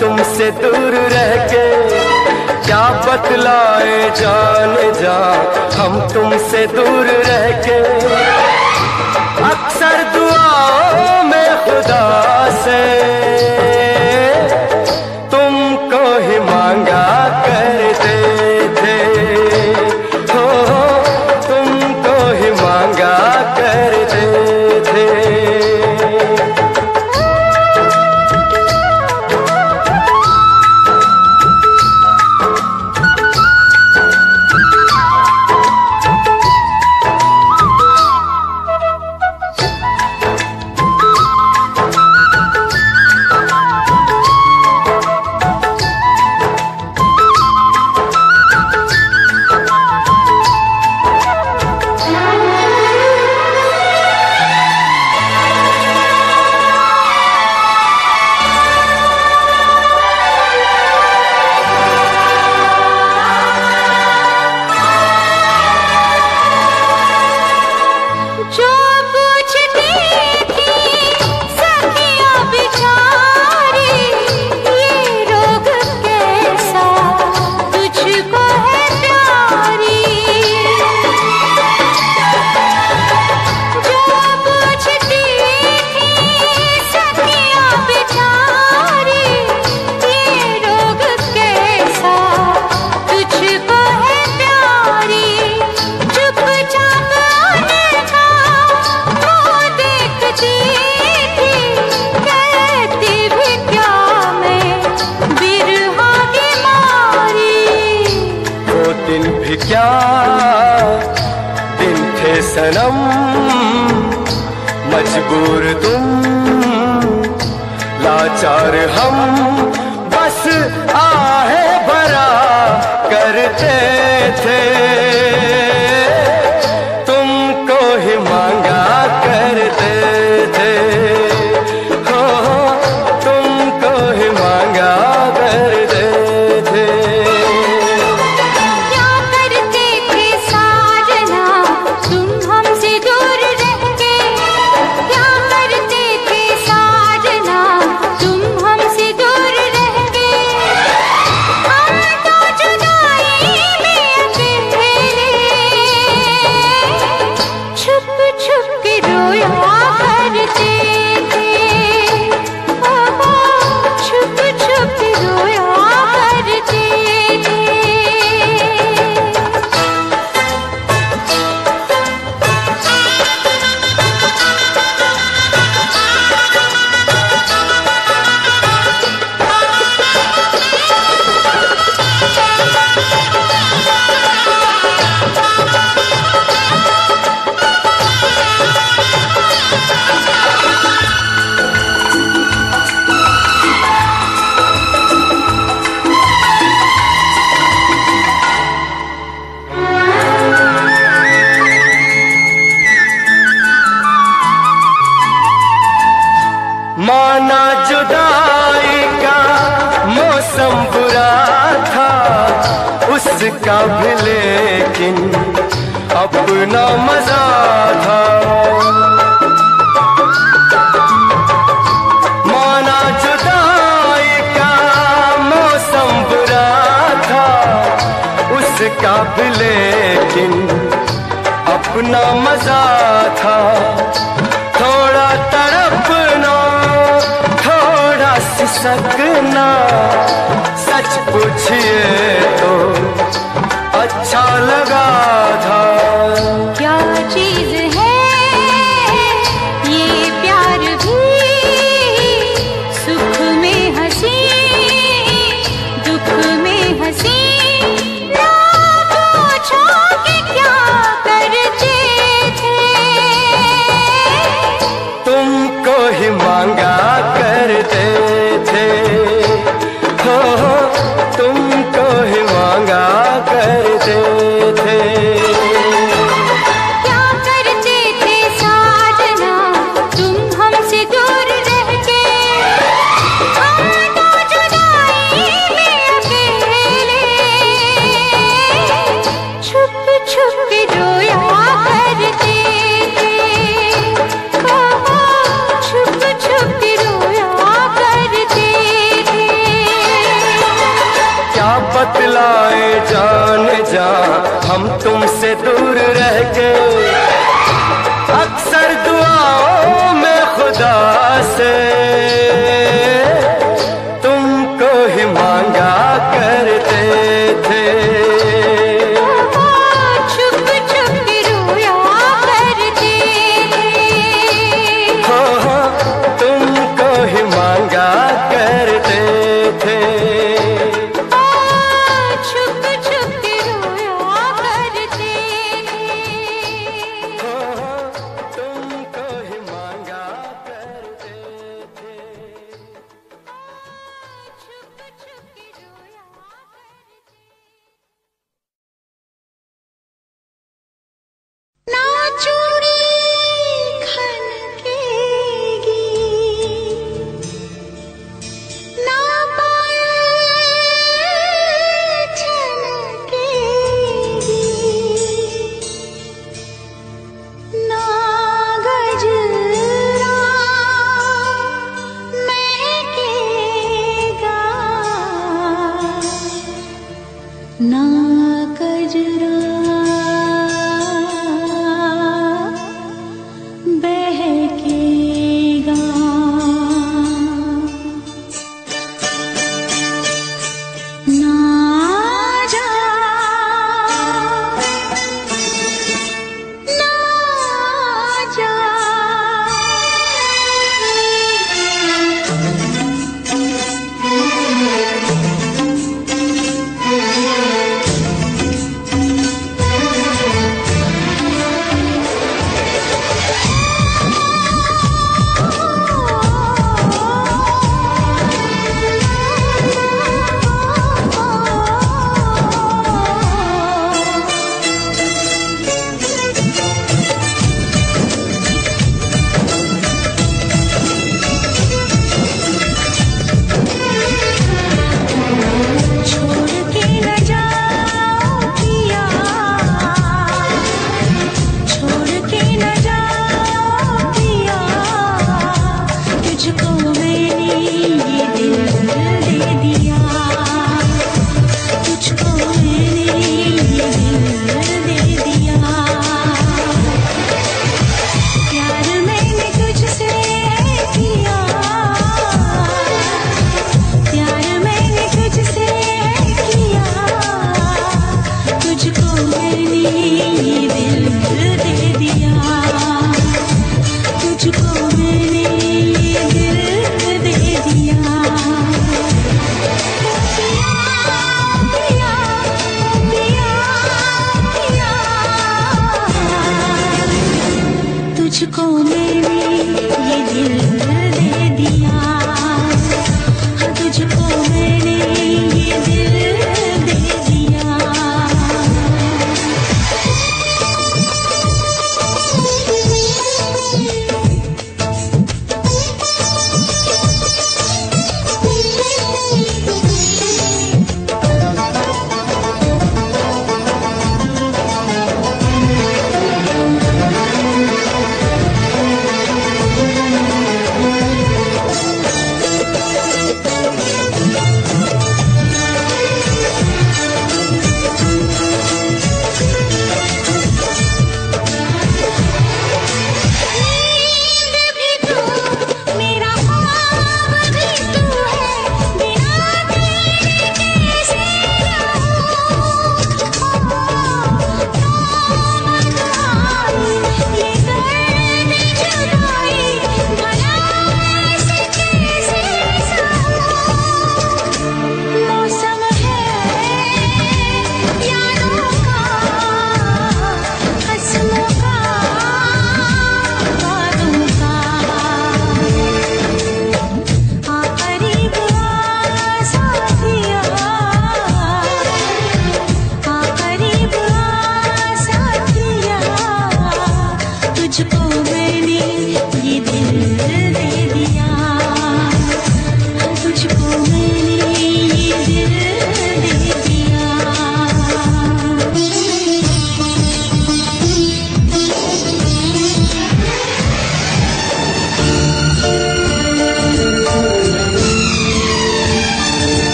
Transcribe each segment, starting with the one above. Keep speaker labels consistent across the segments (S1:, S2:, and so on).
S1: तुमसे दूर रह के क्या बतलाए जाने जा। हम तुमसे दूर रह के अक्सर दुआओं में खुदा से तुमको ही मांगा करते थे। हो तुमको ही मांगा करते थे। क्या दिन थे सनम, मजबूर तुम लाचार हम, बस आहे भरा करते थे। तुमको ही मांगा करते थे। हो तुमको ही मांगा करते थे। माना जुदाई का मौसम बुरा था उसका भी, लेकिन अपना मजा था। माना जुदाई का मौसम बुरा था उसका भी, लेकिन अपना मजा था। थोड़ा तड़पना सिसकना, सच पूछिए तो अच्छा लगा था।
S2: क्या चीज है ये प्यार भी, सुख में हंसी दुख में हंसी, ना पूछो कि क्या करते थे।
S1: तुमको ही मांगा करते थे। हो तुमको ही मांगा करते थे। हम तुमसे दूर रह के अक्सर दुआओं में खुदा से तुमको ही मांगा करते थे।
S2: छुप छुप रोया करते थे।
S1: हो तुमको ही मांगा करते थे।
S2: छुप छुप रोया करते थे।
S1: तुमको ही मांगा करते थे।
S2: छुप छुप रोया करते। ना चूड़ी खनकेगी, ना पायल छनकेगी, ना गजरा महकेगा, ना गजरा बहकेगा। ना जा ना जा छोड़ के न जाओ पिया, छोड़ के न जाओ पिया, तुझको मैंने ये दिल दे दिया, तुझको मैंने ये दिल दे दिया। प्यार मैंने तुझसे किया, प्यार मैंने तुझसे किया, तुझको मैंने ये दिल दे दिया, तुझको मैंने ये दिल दे दिया। पिया, पिया, पिया, पिया, तुझको मैंने ये दिल दे दिया, तुझको मैंने ये दिल दे दिया।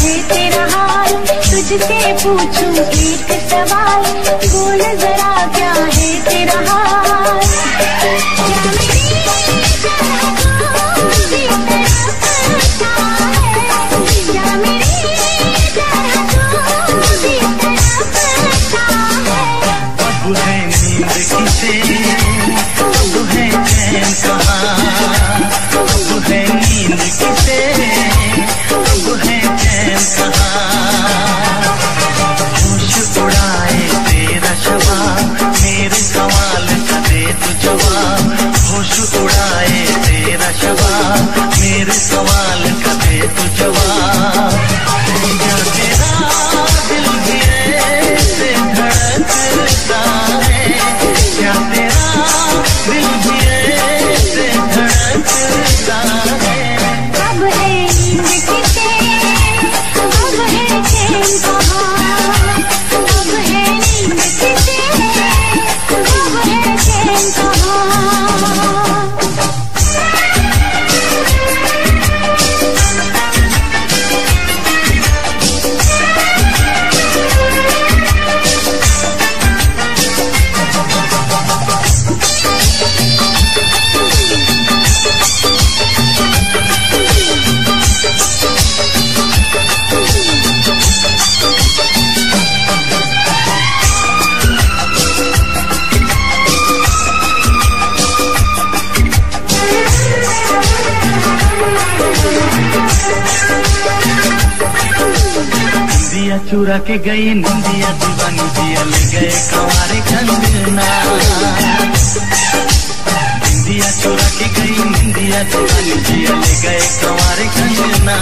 S2: है तेरा हाल, तुझसे पूछूं एक सवाल, बोल जरा क्या है तेरा हाल।
S3: अब है नींद किसे, अब है चैन कहाँ, अब है नींद किसे, अब है चैन कहाँ। होश उड़ाए तेरा शबाब, मेरे सवाल का दे तू जवाब। होश उड़ाए तेरा शबाब, मेरे सवाल का दे तू जवाब। क्या तेरा दिल भी ऐसे धड़कता है, क्या तेरा दिल भी ऐसे धड़कता है।
S2: अब है नींद किसे, अब है चैन कहाँ, अब है नींद किसे, अब है चैन कहाँ।
S3: दिया चुरा के गई निंदिया, दीवानी दिया ले गए कंवारे कंगना। दिया चुरा के गई निंदिया, दीवानी दिया ले गए कंवारे कंगना।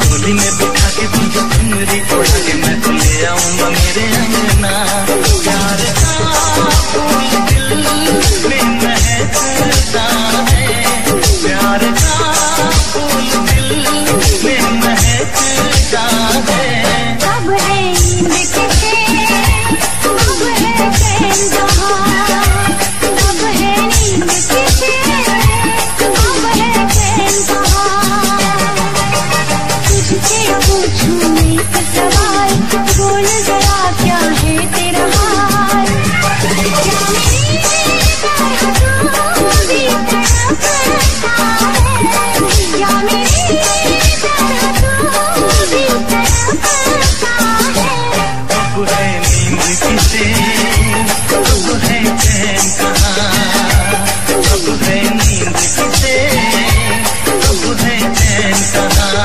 S3: होली में बिठा के तुझे चुनरी उड़ा के मैं तो ले आऊंगा मेरे अंगना। प्यार का फूल दिल में महकता है, प्यार का फूल दिल में महकता है।
S2: अब है नींद किसे, अब है चैन कहाँ, अब है नींद किसे, अब है चैन कहाँ। तुझसे पूछूं एक सवाल, बोल जरा क्या है तेरा हाल। क्या मेरी तरह तू भी तड़पता है, क्या मेरी तरह तू भी तड़पता है।
S3: अब है नींद किसे, अब है चैन कहाँ, अब है नींद किसे, अब है चैन कहाँ।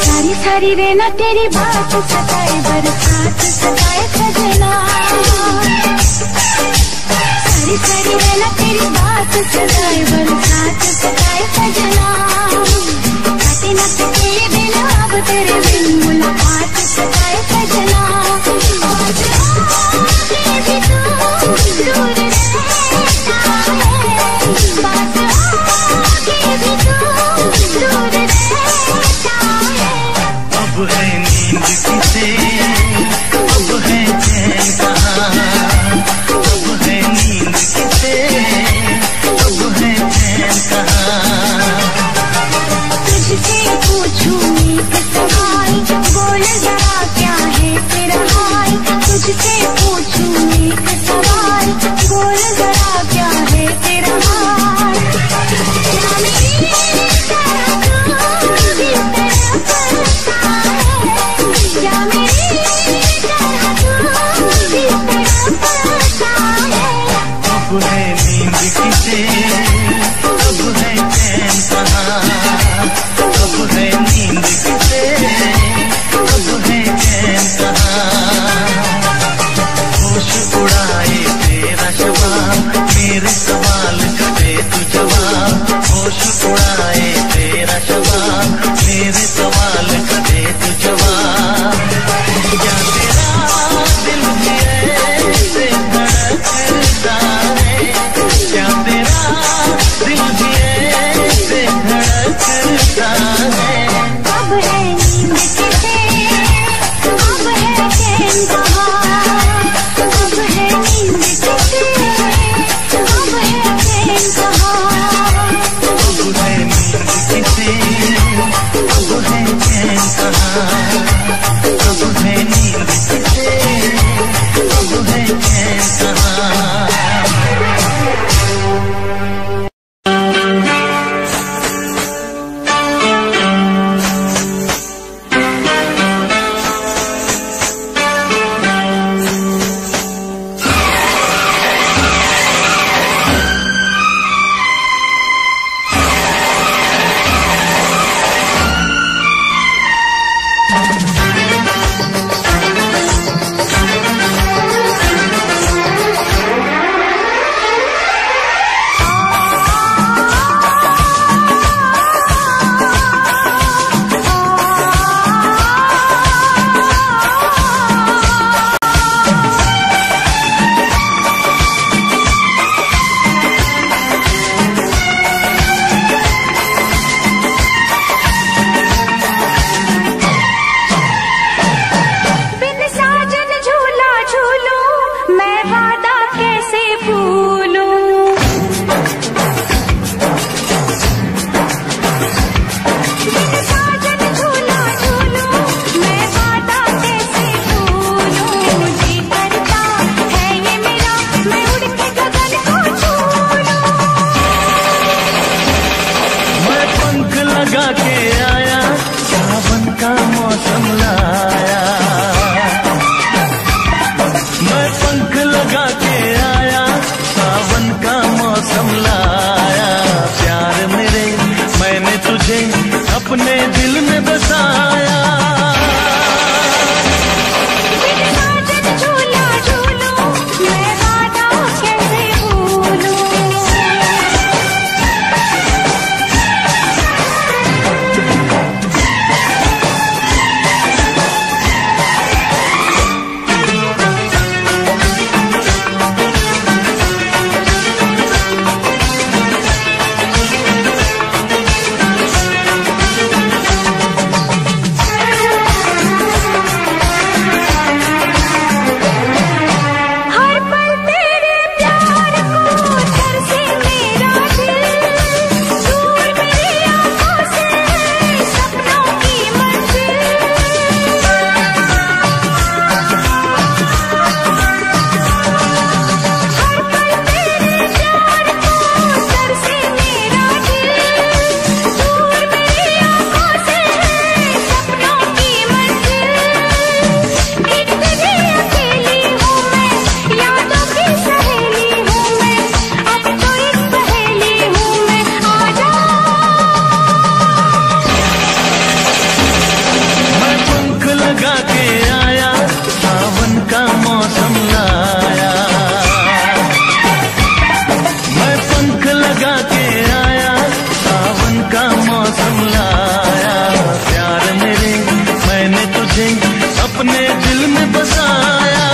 S2: सारी सारी रेना तेरी बात सताए, बरसात सताए सजना। सारी सारी रेना तेरी बात सताए, बरसात सताए सजना। काटे न सके ये दिन अब तेरे बिन, मुलाकात सताए सजना। आज आके भी तू दूर रहता है, पास आके भी तू दूर रहता है।
S3: अब है नींद किसे, अब है चैन कहाँ, अब है नींद किसे, अब है चैन कहाँ। पंख लगा के आया, सावन का मौसम लाया। मैं पंख लगा के आया, सावन का मौसम लाया। प्यार मेरे मैंने तुझे अपने दिल में बसाया। अपने दिल में बसाया।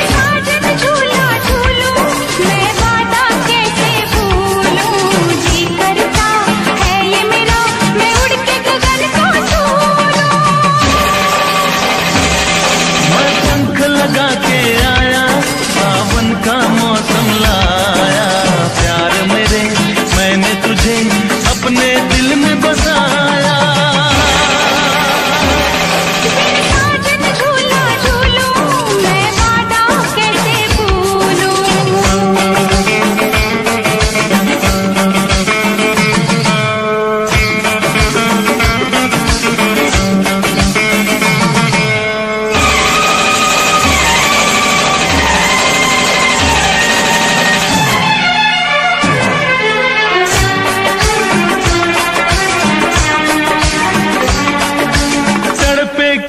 S2: साजन झूला झूलूं, मैं वादा कैसे भूलूं। जी करता है ये मेरा, मैं उड़ के गगन को छू लूं।
S3: मैं पंख लगा के आया, सावन का मौसम लाया। प्यार मेरे मैंने तुझे अपने दिल में बसाया।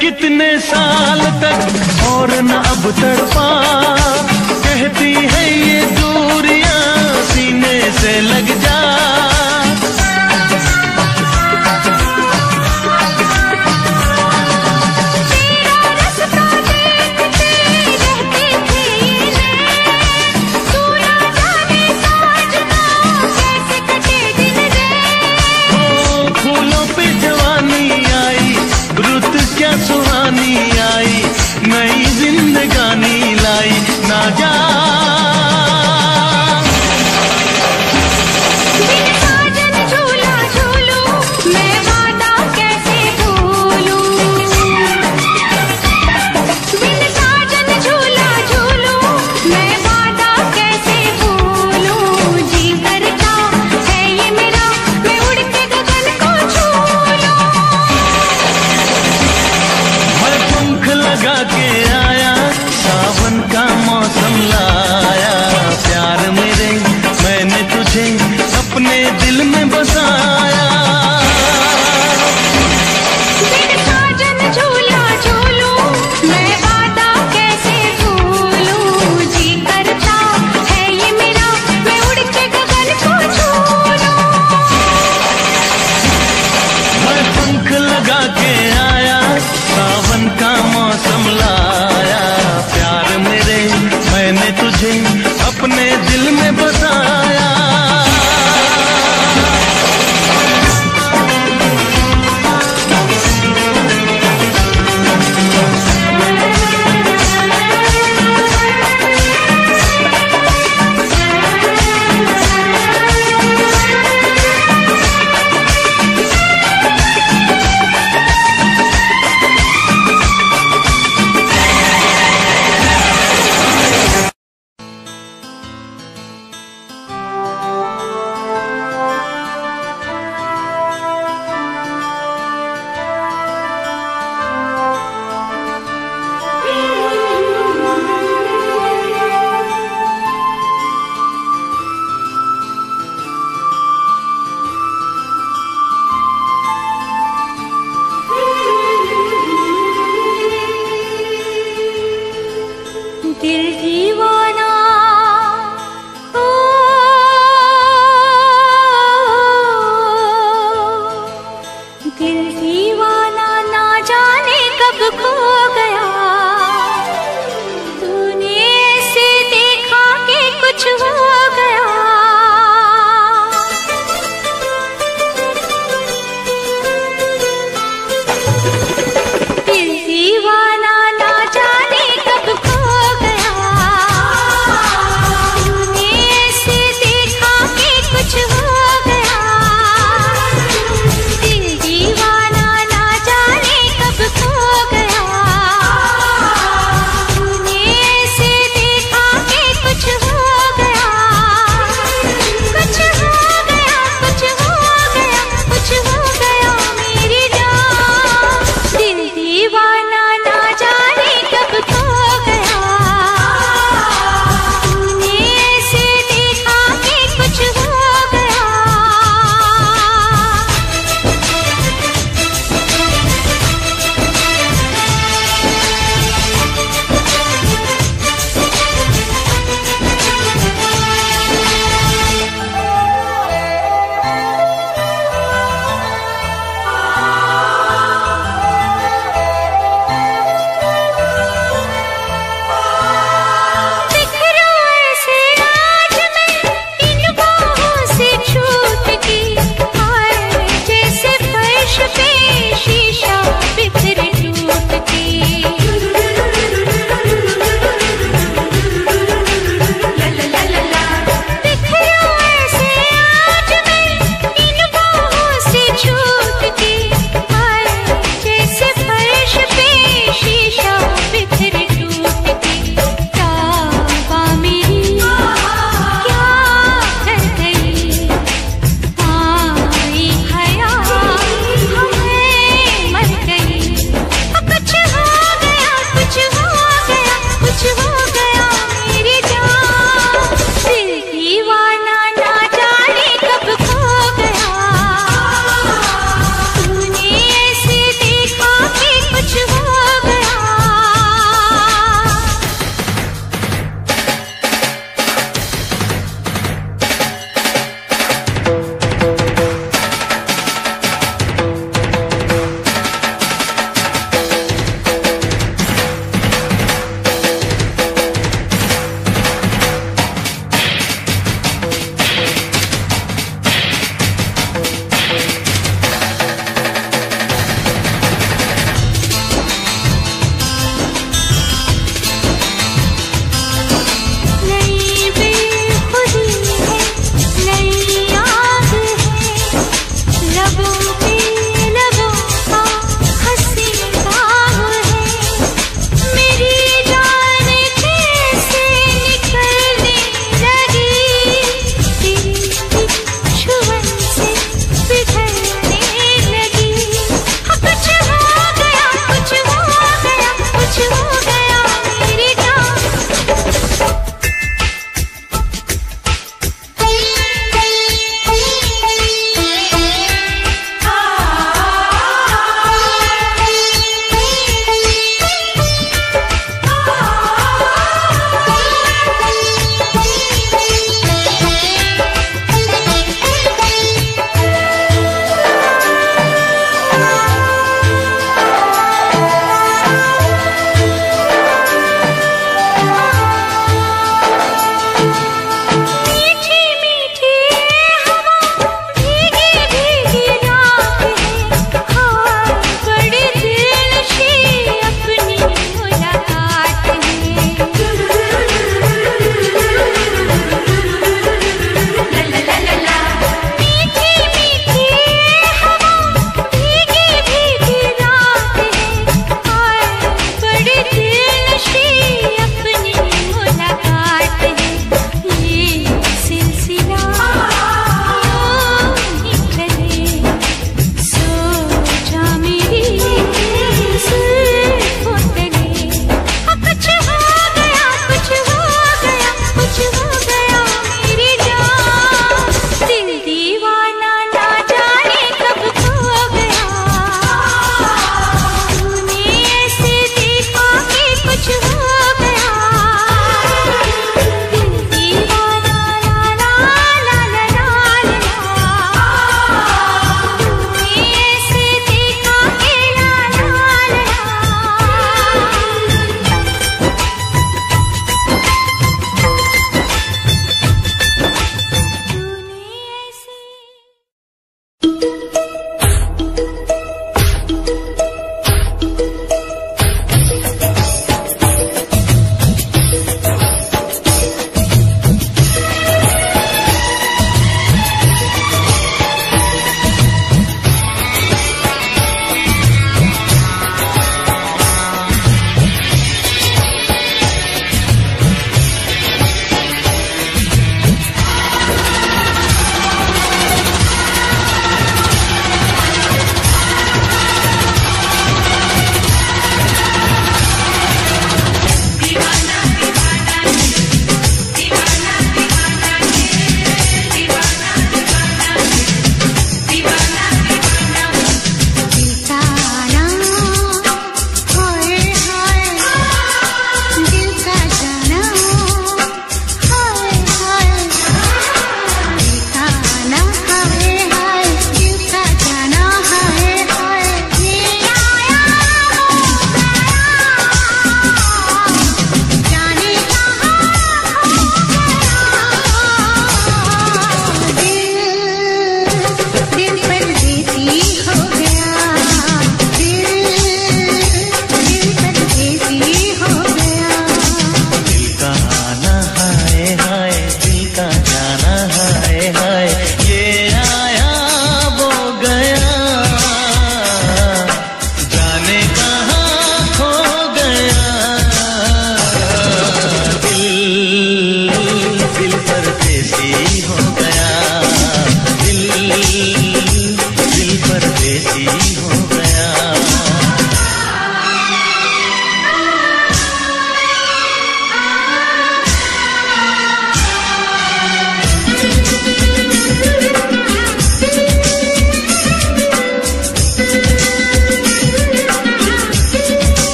S3: कितने साल तक और न अब तड़पा, कहती है ये दूरियां सीने से लग जा। फूलों पे जवानी आई, रुत क्या सुहानी आई, नई जिंदगानी लाई ना जा।
S2: साजन झूला झूलूं, मैं वादा कैसे भूलूं। बिन साजन झूला झूलूं, मैं वादा कैसे भूलूं। जी करता है ये मेरा, मैं उड़ के गगन को छू लूं।
S3: मैं पंख लगा के आया, सावन का मौसम लाया। प्यार मेरे मैंने तुझे अपने दिल में बसाया।
S2: बिन साजन झूला झूलूं, मैं वादा कैसे भूलूं। जी करता है ये मेरा, मैं उड़ के गगन को छू लूं।
S3: मैं पंख लगा के आया, सावन का मौसम लाया। प्यार मेरे मैंने तुझे अपने दिल में बसाया।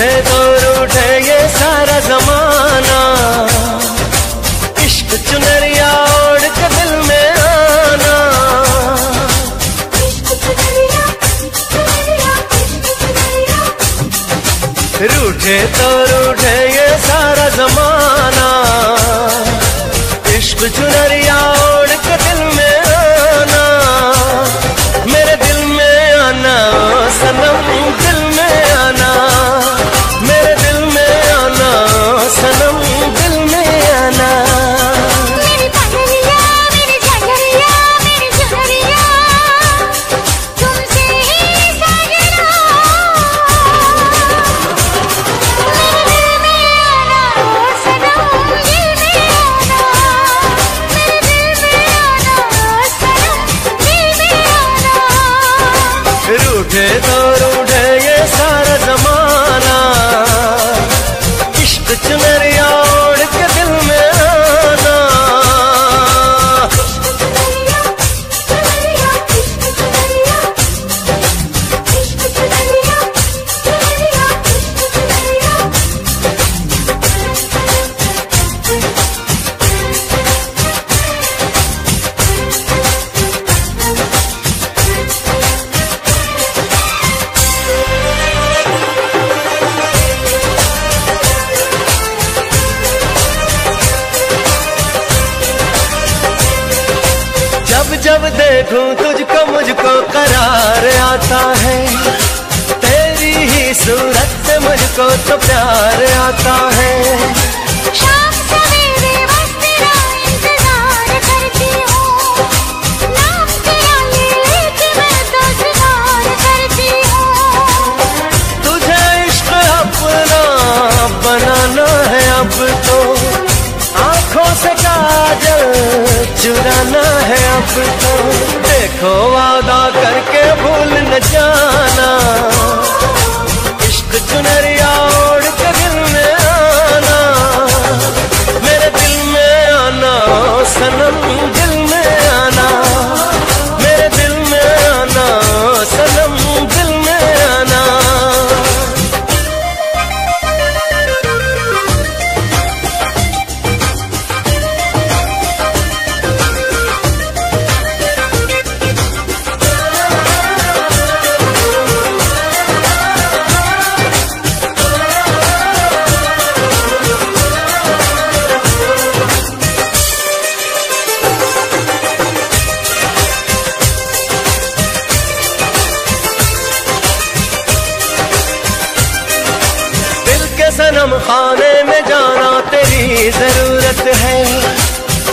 S1: रूठे तो रूठे ये सारा जमाना, इश्क चुनरिया ओढ़ के दिल में आना। रूठे तो रूठे ये सारा जमाना, इश्क चुनरिया ओढ़ के दिल में आना। मेरे दिल में आना सनम, दिल में आना, मेरे दिल में आना सनम, दिल में आना।
S2: मेरी पगलिया, मेरी झगड़िया, मेरी झगड़िया, तुमसे ही साजना। मेरे दिल में आना सनम, दिल में आना, मेरे दिल में आना सनम, दिल में आना।
S1: रूठे तो रूठे ये सारा जमाना, इश्क चुनरिया ओढ़ के दिल में आना। जब जब देखूं तुझको मुझको करार आता है, तेरी ही सूरत से मुझको तो प्यार आता है।
S2: शाम सवेरे बस तेरा इंतजार करती हूँ, नाम तेरा लेके मैं तो सिंगार करती हूँ।
S1: तुझे इश्क अपना बनाना है अब तो, आंखों से काजल चुराना है अब तो। देखो वादा करके भूल न जाना, इश्क चुनरिया ओढ़ के दिल में आना। मेरे दिल में आना सनम, दिल में आना, मेरे दिल में आना सनम, दिल में आना। सनम खाने में जाना तेरी जरूरत है,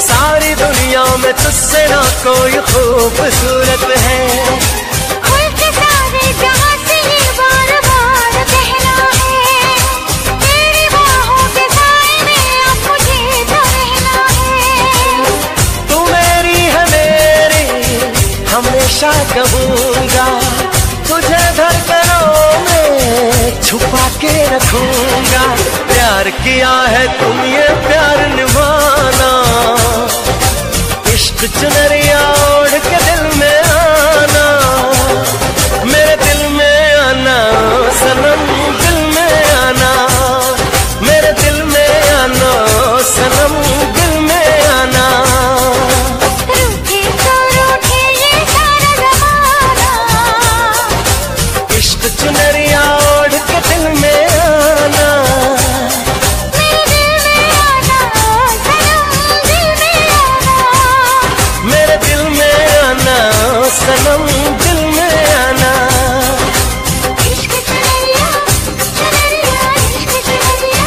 S1: सारी दुनिया में तुझसे ना कोई खूबसूरत है।
S2: खुल के सारे जहां से ही बार बार कहना है, तेरी बाहों के साए में अब मुझे तो रहना है।
S1: तू मेरी है मेरी हमेशा कहूँगा, तुझे धड़कनों में छुपा के रखूंगा। प्यार किया है तुम ये प्यार निभाना, इश्क चुनरिया ओढ़ के दिल में आना। मेरे दिल में आना सनम, दिल में आना, मेरे दिल में आना सनम, दिल में आना।
S2: रूठे तो रूठे ये सारा ज़माना,
S1: इश्क चुनरिया ओढ़ के दिल में आना।
S2: मेरे दिल में आना सनम, दिल में आना,
S1: मेरे दिल में आना सनम, दिल में आना।
S2: इश्क चुनरिया चुनरिया, इश्क चुनरिया,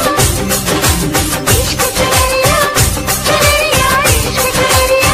S2: इश्क चुनरिया चुनरिया, इश्क चुनरिया।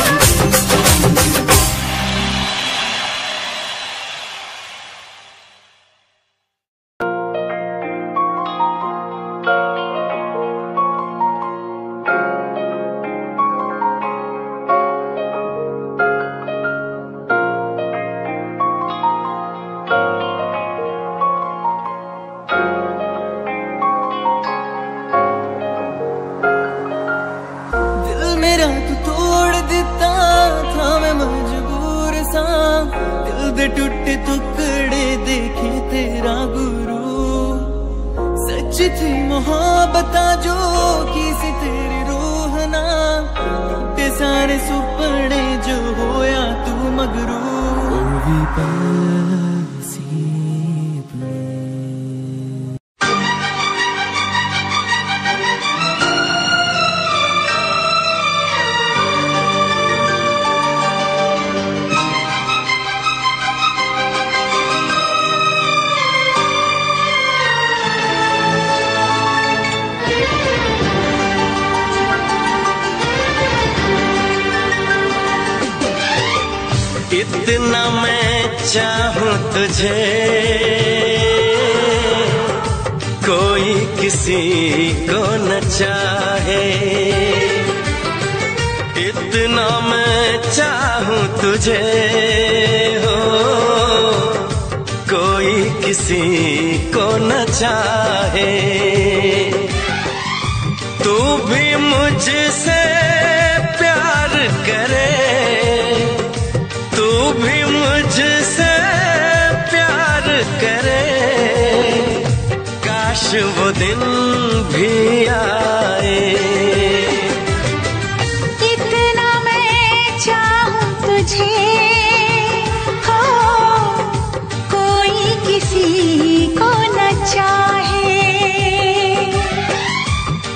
S3: दे टुटे टुकड़े देखे तेरा गुरु, सच्ची थी मोहब्बत जो की सी तेरी रूह ना ते सारे सुपने जो होया तू मगरूर ओ भी
S1: इतना मैं चाहूं तुझे कोई किसी को न चाहे, इतना मैं चाहूं तुझे हो कोई किसी को न चाहे। तू भी मुझसे प्यार करे, तू भी मुझसे प्यार करे, काश वो दिन भी आए।
S2: इतना मैं चाहूं तुझे हो कोई किसी को न चाहे,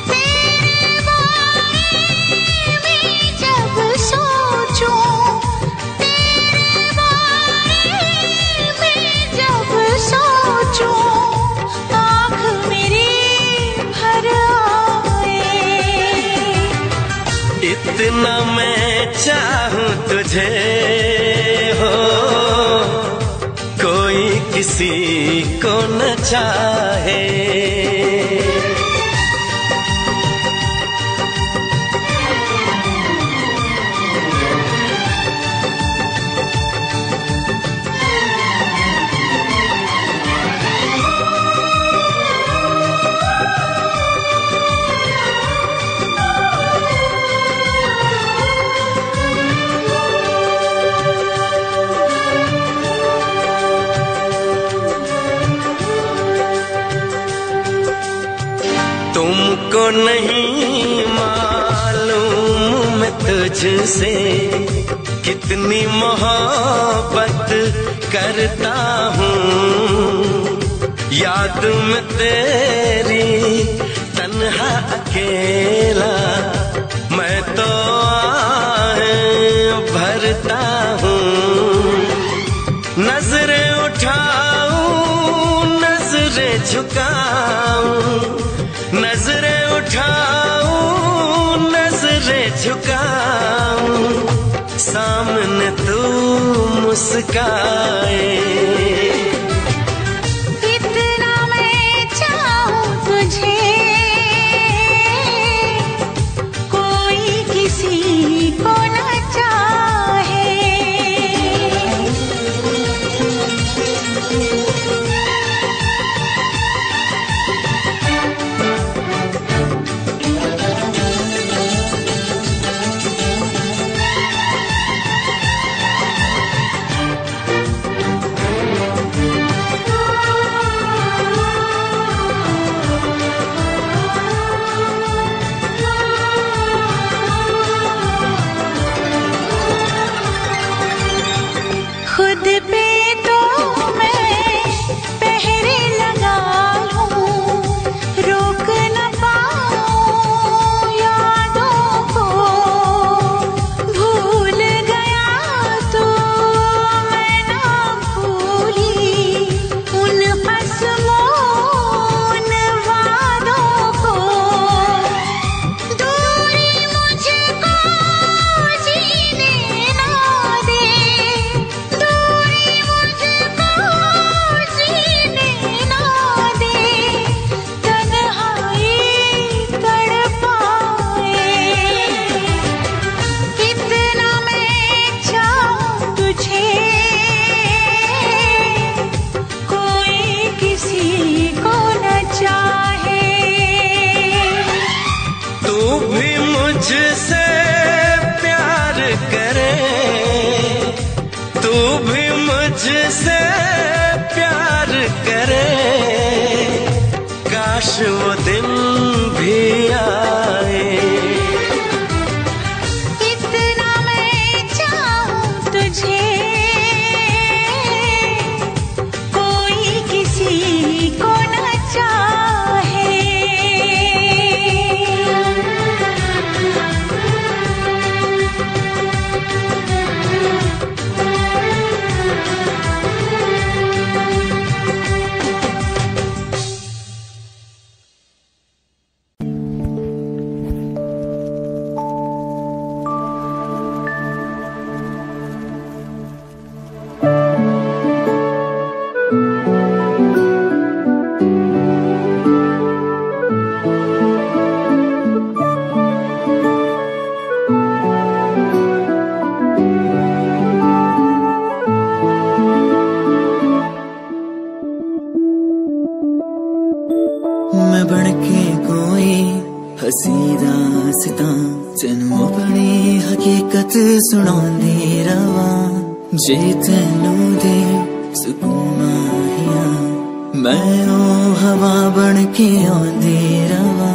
S2: तेरे बारे में जब सोचूं, आँख मेरी भर आए।
S1: इतना मैं चाहूं तुझे हो कोई किसी को न चाहे। तुमको नहीं मालूम मैं तुझसे कितनी मोहब्बत करता हूँ, याद में तेरी तन्हा अकेला मैं तो आहें भरता हूँ। नजरें उठाऊं नजरें झुकाऊं, नजरें उठाऊं नजरें झुकाऊं, सामने तू मुस्काए।
S2: इतना मैं चाहूं तुझे कोई किसी को न चाहे। खुद पे तो मैं पहरे लगा लूं, रोक न पाऊं यादों को, भूल गया तो मैं ना भूली उन असमोन वादों को। दूरी मुझको जीने ना दे, दूरी मुझको जीने ना दे, तन्हाई तड़पाए। इतना मैं चाहूं तुझे कोई किसी को न चाहे।
S1: तू भी मुझसे प्यार करे, तू भी मुझसे प्यार करे, काश वो दिन भी आए।
S2: इतना मैं चाहूं तुझे, कोई किसी को न चाहे।
S4: मैं बनके कोई हसी दास्तां तेनू अपनी हकीकत सुनांदी रवां। जे तेनू दे सुकून माहिया, मैं ओ हवा बनके आंदी रवां।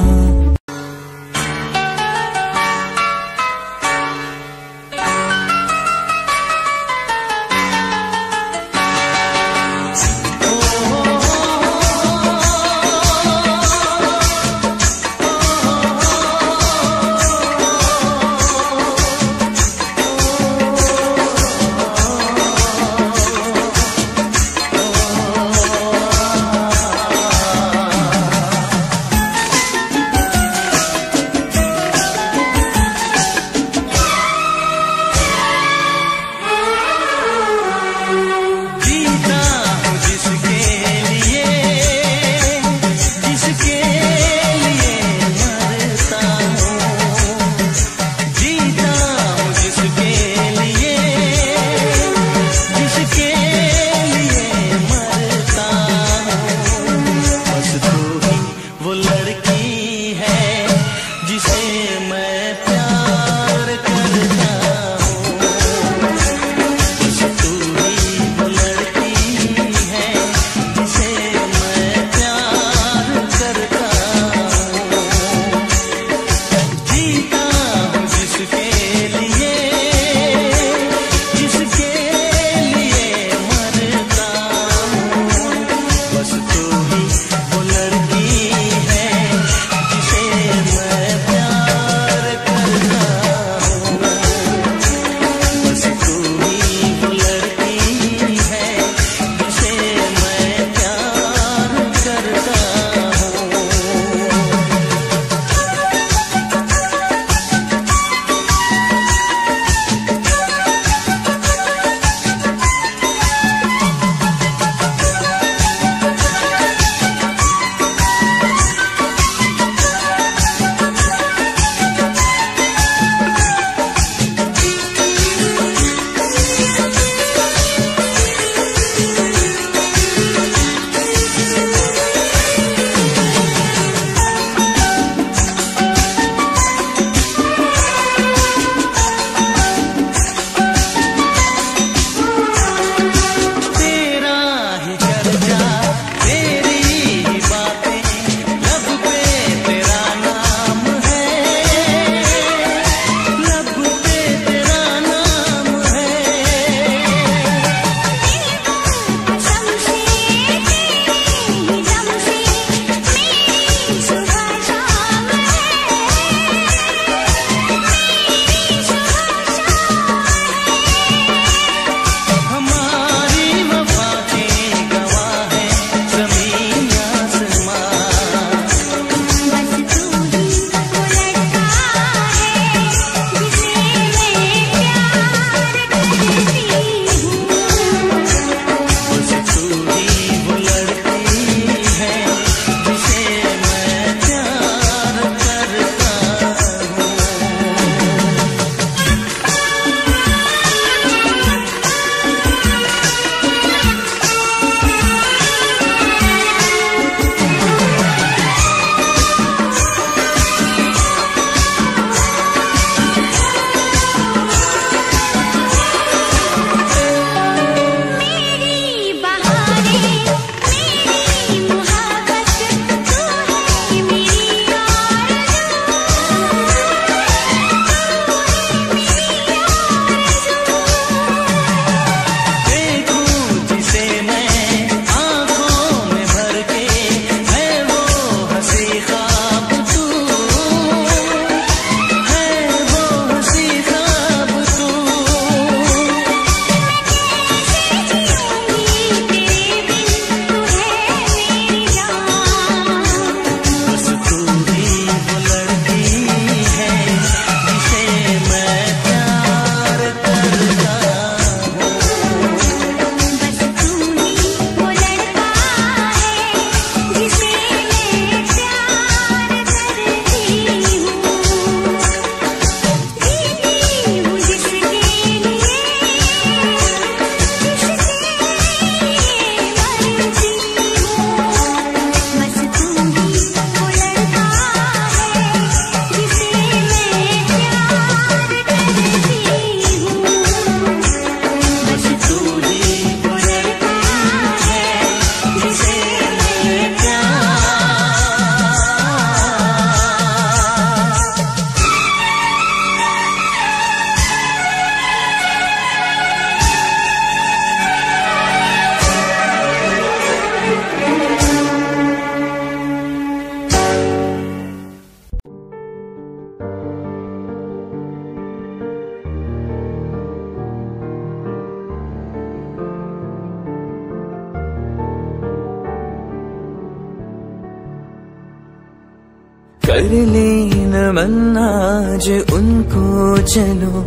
S4: कर ले नमन आज उनको चलो,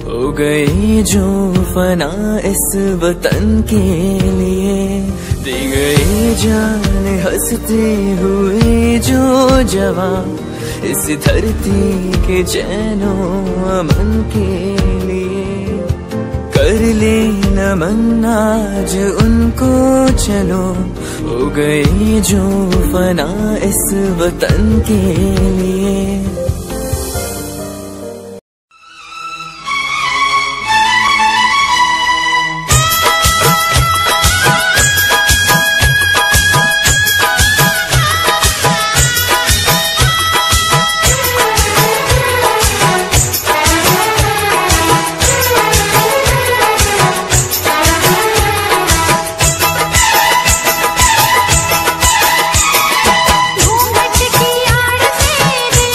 S4: हो गए जो फना इस वतन के लिए, दी गई जान हंसते हुए जो जवान इस धरती के चैनो अमन के लिए। कर ले नमन आज उनको चलो, हो गए जो फना इस वतन के लिए।
S2: घूंघट की आड़ से दिल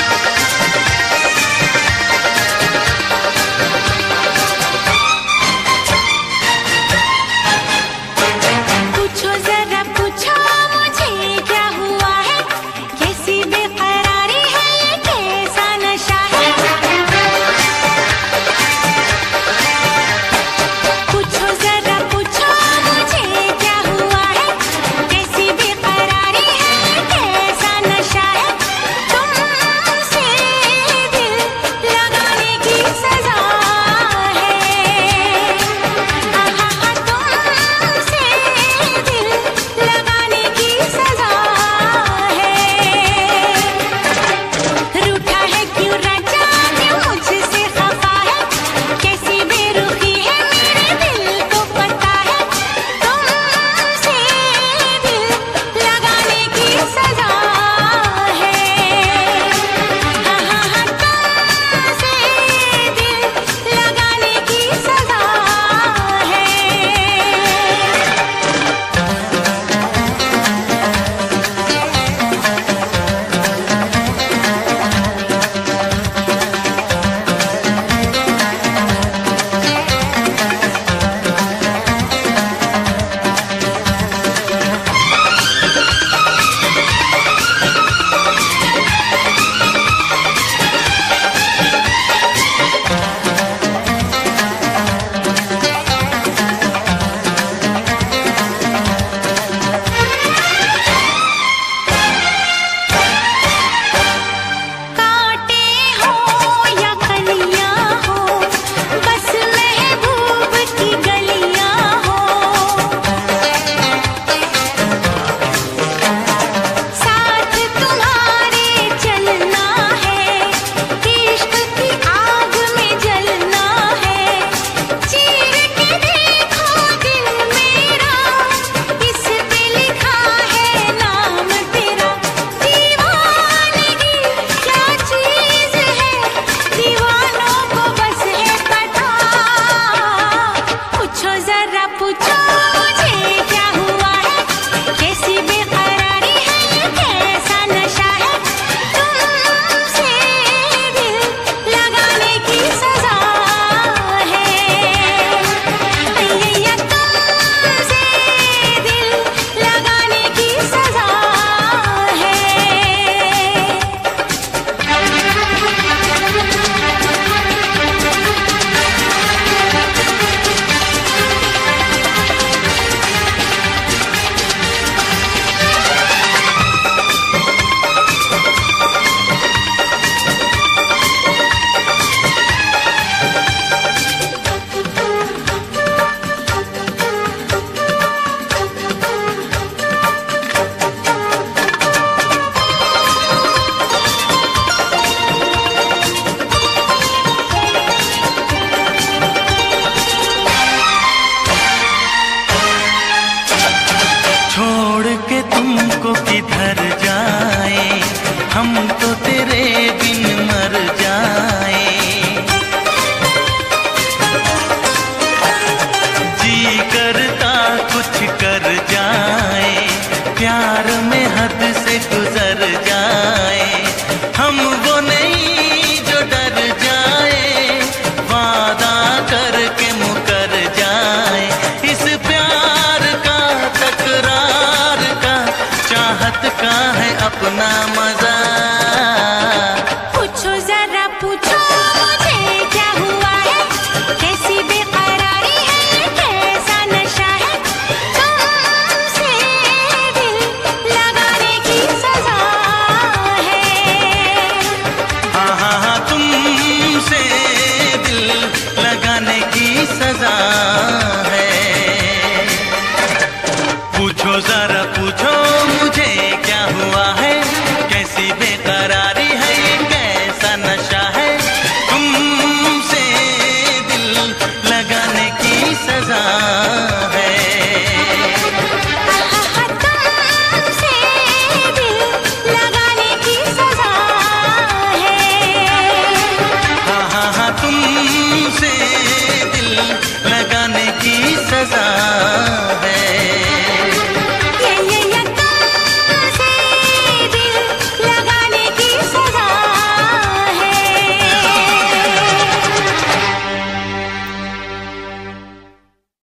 S3: हम तो